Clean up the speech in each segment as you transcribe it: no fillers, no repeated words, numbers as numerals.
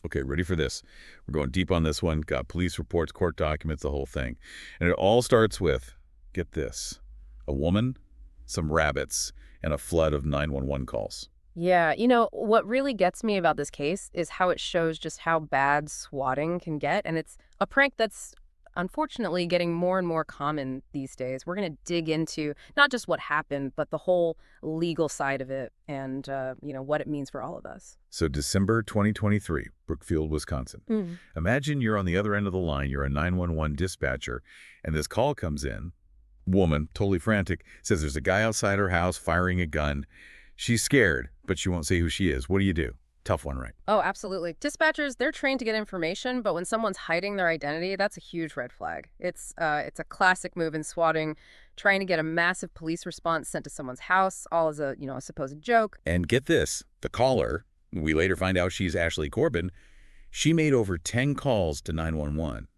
Okay, ready for this. We're going deep on this one. Got police reports, court documents, the whole thing. And it all starts with, get this, a woman, some rabbits, and a flood of 911 calls. Yeah, what really gets me about this case is how it shows just how bad swatting can get. And it's a prank that's unfortunately getting more and more common these days. We're going to dig into not just what happened, but the whole legal side of it and, what it means for all of us. So December 2023, Brookfield, Wisconsin. Mm. Imagine you're on the other end of the line, you're a 911 dispatcher, and this call comes in. Woman, totally frantic, says there's a guy outside her house firing a gun. She's scared, but she won't say who she is. What do you do? Tough one, right? Oh, absolutely. Dispatchers, they're trained to get information, but when someone's hiding their identity, that's a huge red flag. It's a classic move in swatting, trying to get a massive police response sent to someone's house, all as a supposed joke. And get this, the caller, we later find out she's Ashley Corbin, she made over 10 calls to 911.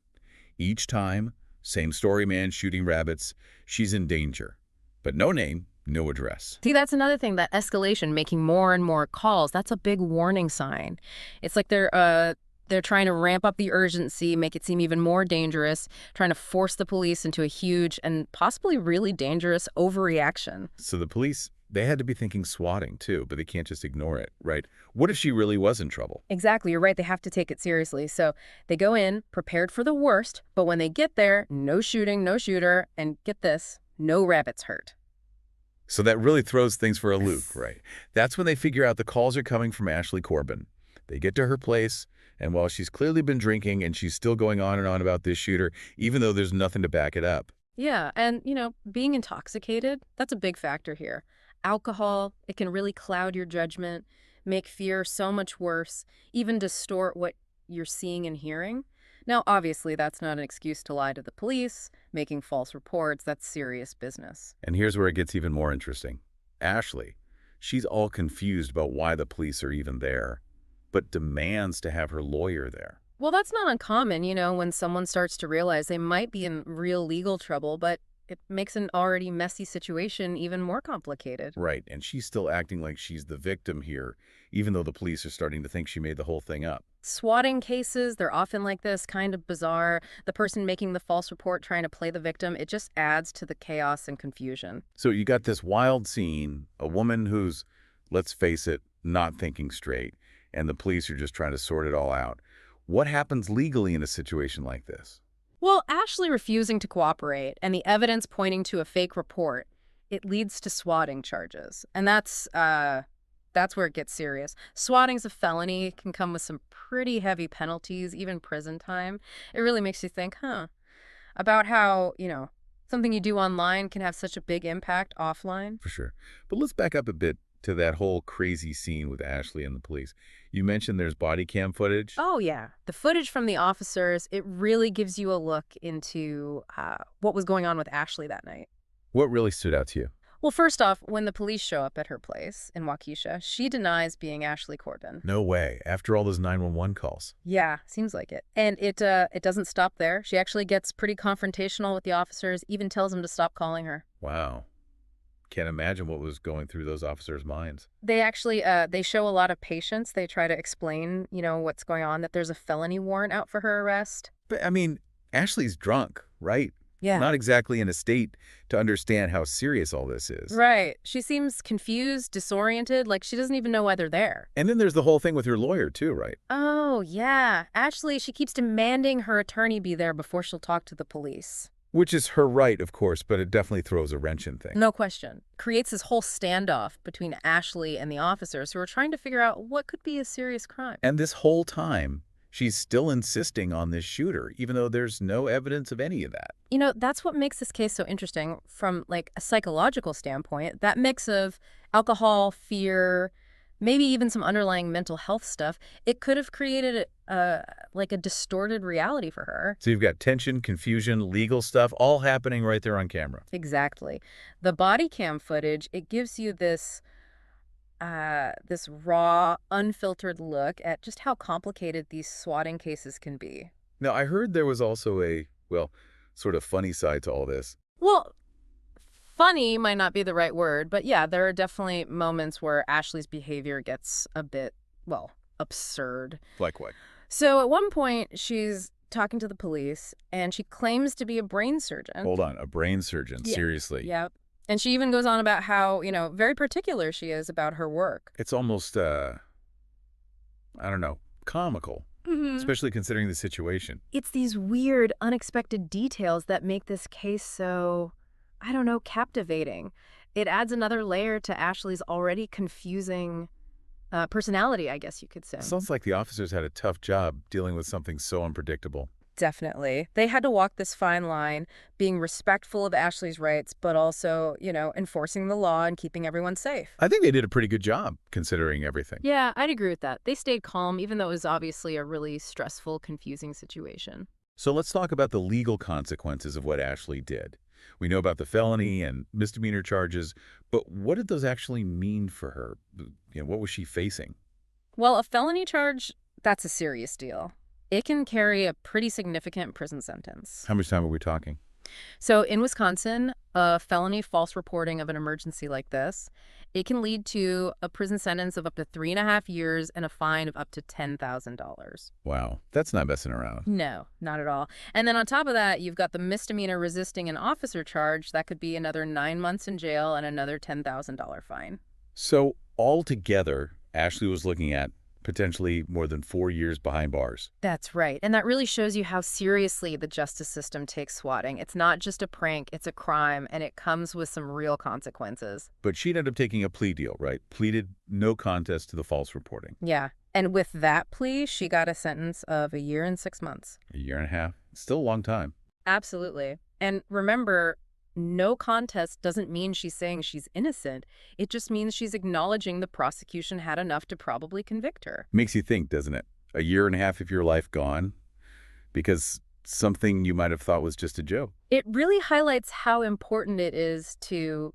Each time, same story, man shooting rabbits. She's in danger. But no name, no address. See, that's another thing, that escalation, making more and more calls, that's a big warning sign. It's like they're trying to ramp up the urgency, make it seem even more dangerous, trying to force the police into a huge and possibly really dangerous overreaction. So the police, they had to be thinking swatting too, but they can't just ignore it, right? What if she really was in trouble? Exactly, you're right, they have to take it seriously. So they go in prepared for the worst, but when they get there, no shooting, no shooter, and get this, no rabbits hurt. So that really throws things for a loop, Yes. right? That's when they figure out the calls are coming from Ashley Corbin. They get to her place, and while she's clearly been drinking and she's still going on and on about this shooter, even though there's nothing to back it up. Yeah, and being intoxicated, that's a big factor here. Alcohol, it can really cloud your judgment, make fear so much worse, even distort what you're seeing and hearing. Now, obviously, that's not an excuse to lie to the police, making false reports, that's serious business. And here's where it gets even more interesting. Ashley, she's all confused about why the police are even there, but demands to have her lawyer there. Well, that's not uncommon, when someone starts to realize they might be in real legal trouble, but it makes an already messy situation even more complicated. Right, and she's still acting like she's the victim here, even though the police are starting to think she made the whole thing up. Swatting cases, they're often like this, kind of bizarre. The person making the false report trying to play the victim, it just adds to the chaos and confusion. So you got this wild scene, a woman who's, let's face it, not thinking straight, and the police are just trying to sort it all out. What happens legally in a situation like this? Well, Ashley refusing to cooperate and the evidence pointing to a fake report, it leads to swatting charges. And that's where it gets serious. Swatting's a felony, it can come with some pretty heavy penalties, even prison time. It really makes you think, about how, something you do online can have such a big impact offline. For sure. But let's back up a bit to that whole crazy scene with Ashley and the police. You mentioned there's body cam footage. Oh, yeah. The footage from the officers, it really gives you a look into what was going on with Ashley that night. What really stood out to you? Well, first off, when the police show up at her place in Waukesha, she denies being Ashley Corbin. No way. After all those 911 calls. Yeah, seems like it. And it doesn't stop there. She actually gets pretty confrontational with the officers, even tells them to stop calling her. Wow. Can't imagine what was going through those officers' minds. They actually they show a lot of patience. They try to explain, what's going on, that there's a felony warrant out for her arrest. But, I mean, Ashley's drunk, right? Yeah. Not exactly in a state to understand how serious all this is. Right. She seems confused, disoriented, like she doesn't even know why they're there. And then there's the whole thing with her lawyer, too, right? Oh, yeah. Ashley, she keeps demanding her attorney be there before she'll talk to the police. Which is her right, of course, but it definitely throws a wrench in things. No question. Creates this whole standoff between Ashley and the officers who are trying to figure out what could be a serious crime. And this whole time, she's still insisting on this shooter, even though there's no evidence of any of that. That's what makes this case so interesting from like a psychological standpoint. That mix of alcohol, fear, maybe even some underlying mental health stuff, it could have created like a distorted reality for her. So you've got tension, confusion, legal stuff, all happening right there on camera. Exactly. The body cam footage, it gives you this raw, unfiltered look at just how complicated these swatting cases can be. Now, I heard there was also a, well, sort of funny side to all this. Well, funny might not be the right word, but yeah, there are definitely moments where Ashley's behavior gets a bit, well, absurd. Like what? So at one point, she's talking to the police, and she claims to be a brain surgeon. Hold on, a brain surgeon, Yeah. seriously. Yep. And she even goes on about how, very particular she is about her work. It's almost, I don't know, comical, especially considering the situation. It's these weird, unexpected details that make this case so, I don't know, captivating. It adds another layer to Ashley's already confusing personality, I guess you could say. Sounds like the officers had a tough job dealing with something so unpredictable. Definitely. They had to walk this fine line, being respectful of Ashley's rights, but also, enforcing the law and keeping everyone safe. I think they did a pretty good job, considering everything. Yeah, I'd agree with that. They stayed calm, even though it was obviously a really stressful, confusing situation. So let's talk about the legal consequences of what Ashley did. We know about the felony and misdemeanor charges, but what did those actually mean for her? What was she facing? Well, a felony charge, that's a serious deal. It can carry a pretty significant prison sentence. How much time are we talking? So in Wisconsin, a felony false reporting of an emergency like this, it can lead to a prison sentence of up to 3.5 years and a fine of up to $10,000. Wow, that's not messing around. No, not at all. And then on top of that, you've got the misdemeanor resisting an officer charge. That could be another 9 months in jail and another $10,000 fine. So altogether, Ashley was looking at potentially more than 4 years behind bars. That's right. And that really shows you how seriously the justice system takes swatting. It's not just a prank, it's a crime, and it comes with some real consequences. But she ended up taking a plea deal, right? Pleaded no contest to the false reporting. Yeah. And with that plea, she got a sentence of 1 year and 6 months. 1.5 years. Still a long time. Absolutely. And remember, no contest doesn't mean she's saying she's innocent. It just means she's acknowledging the prosecution had enough to probably convict her. Makes you think, doesn't it? 1.5 years of your life gone because something you might have thought was just a joke. It really highlights how important it is to,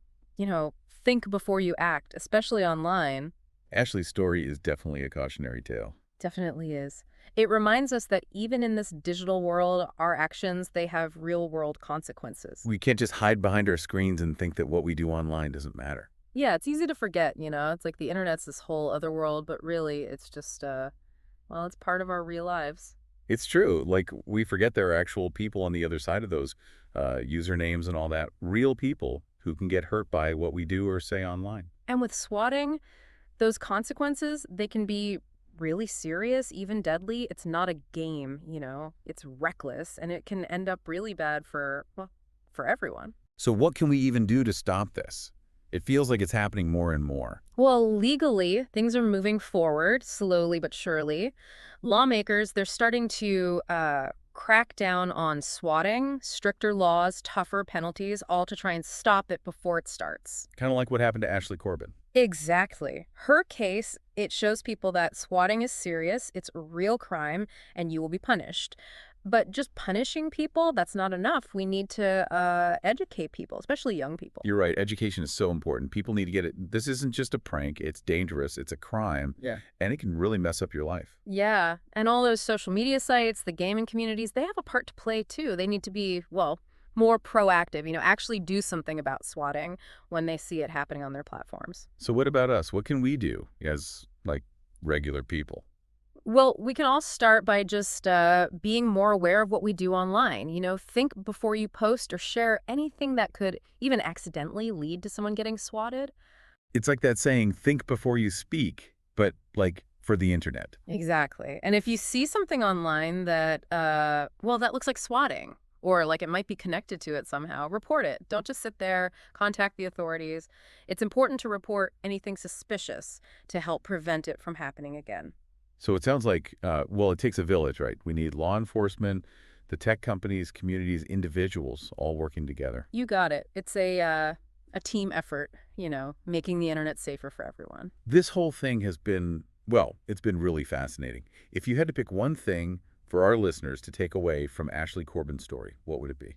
think before you act, especially online. Ashley's story is definitely a cautionary tale. Definitely is. It reminds us that even in this digital world, our actions, they have real-world consequences. We can't just hide behind our screens and think that what we do online doesn't matter. Yeah, it's easy to forget, It's like the internet's this whole other world, but really it's just, it's part of our real lives. It's true. Like, we forget there are actual people on the other side of those usernames and all that. Real people who can get hurt by what we do or say online. And with swatting, those consequences, they can be really serious, even deadly. It's not a game, It's reckless, and it can end up really bad for everyone. So what can we even do to stop this? It feels like it's happening more and more. Well, legally, things are moving forward, slowly but surely. Lawmakers, they're starting to crack down on swatting, stricter laws, tougher penalties, all to try and stop it before it starts. Kind of like what happened to Ashley Corbin. Exactly. Her case, it shows people that swatting is serious, it's a real crime, and you will be punished. But just punishing people, that's not enough. We need to educate people, especially young people. You're right. Education is so important. People need to get it. This isn't just a prank. It's dangerous. It's a crime. Yeah. And it can really mess up your life. Yeah. And all those social media sites, the gaming communities, they have a part to play too. They need to be, more proactive, actually do something about swatting when they see it happening on their platforms. So what about us? What can we do as, regular people? Well, we can all start by just being more aware of what we do online. Think before you post or share anything that could even accidentally lead to someone getting swatted. It's like that saying, think before you speak, but for the internet. Exactly. And if you see something online that, that looks like swatting, or it might be connected to it somehow, report it. Don't just sit there, contact the authorities. It's important to report anything suspicious to help prevent it from happening again. So it sounds like, it takes a village, right? We need law enforcement, the tech companies, communities, individuals all working together. You got it. It's a team effort, making the internet safer for everyone. This whole thing has been, it's been really fascinating. If you had to pick one thing for our listeners to take away from Ashley Corbin's story, what would it be?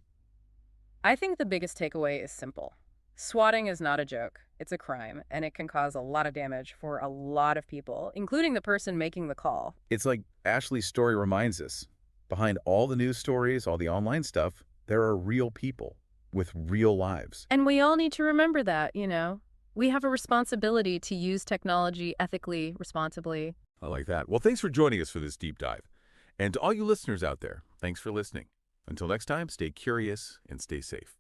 I think the biggest takeaway is simple. Swatting is not a joke. It's a crime, and it can cause a lot of damage for a lot of people, including the person making the call. It's like Ashley's story reminds us, behind all the news stories, all the online stuff, there are real people with real lives. And we all need to remember that, We have a responsibility to use technology ethically, responsibly. I like that. Well, thanks for joining us for this deep dive. And to all you listeners out there, thanks for listening. Until next time, stay curious and stay safe.